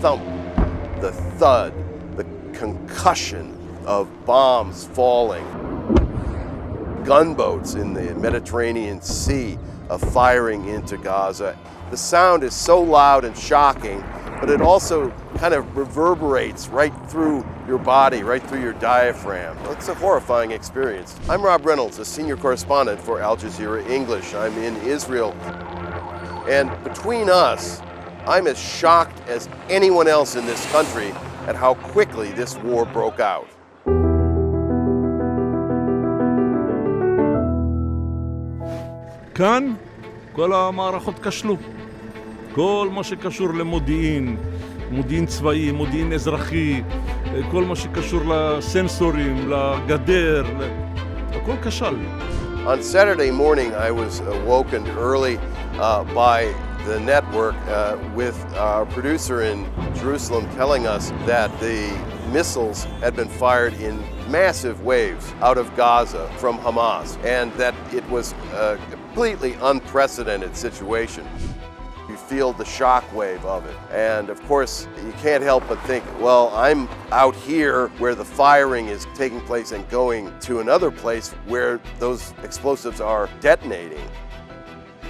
thump, the thud, the concussion of bombs falling, gunboats in the Mediterranean Sea firing into Gaza. The sound is so loud and shocking, but it also kind of reverberates right through your body, right through your diaphragm. It's a horrifying experience. I'm Rob Reynolds, a senior correspondent for Al Jazeera English. I'm in Israel. And between us, I'm as shocked as anyone else in this country at how quickly this war broke out. כאן כל המערכות כשלו. כל מה שקשור למודיעין, מודיעין צבאי, מודיעין אזרחי, כל מה שקשור לסנסורים, לגדר, הכל כשל. On Saturday morning, I was awoken early by the network with our producer in Jerusalem telling us that the missiles had been fired in massive waves out of Gaza from Hamas, and that it was a completely unprecedented situation. You feel the shock wave of it. And of course, you can't help but think, well, I'm out here where the firing is taking place and going to another place where those explosives are detonating.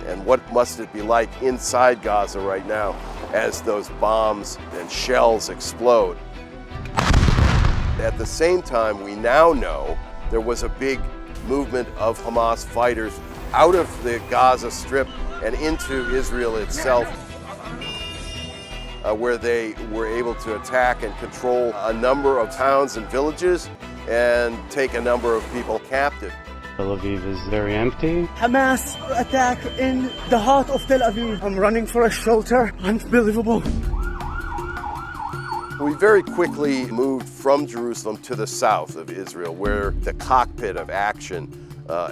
And what must it be like inside Gaza right now as those bombs and shells explode? At the same time, we now know there was a big movement of Hamas fighters out of the Gaza Strip and into Israel itself, where they were able to attack and control a number of towns and villages and take a number of people captive. Tel Aviv is very empty. Hamas attack in the heart of Tel Aviv. I'm running for a shelter. Unbelievable. We very quickly moved from Jerusalem to the south of Israel, where the cockpit of action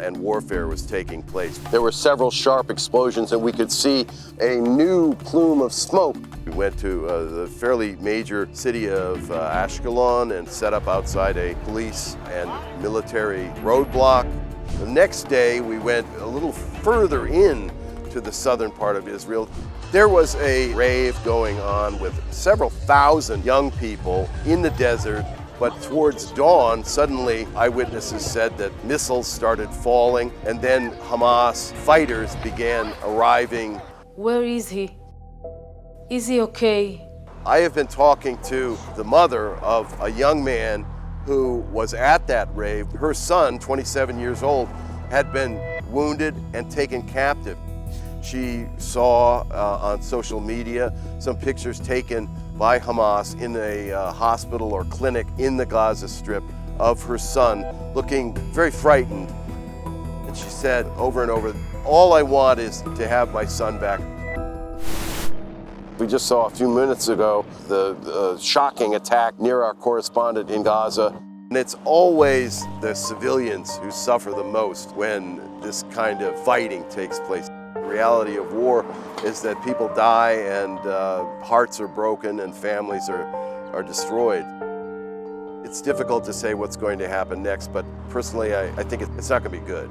and warfare was taking place. There were several sharp explosions, and we could see a new plume of smoke. We went to the fairly major city of Ashkelon and set up outside a police and military roadblock. The next day, we went a little further in to the southern part of Israel. There was a rave going on with several thousand young people in the desert, but towards dawn, suddenly eyewitnesses said that missiles started falling, and then Hamas fighters began arriving. Where is he? Is he okay? I have been talking to the mother of a young man who was at that rave. Her son, 27 years old, had been wounded and taken captive. She saw on social media some pictures taken by Hamas in a hospital or clinic in the Gaza Strip of her son looking very frightened. And she said over and over, all I want is to have my son back. We just saw a few minutes ago the shocking attack near our correspondent in Gaza. And it's always the civilians who suffer the most when this kind of fighting takes place. The reality of war is that people die and hearts are broken and families are destroyed. It's difficult to say what's going to happen next, but personally I think it's not going to be good.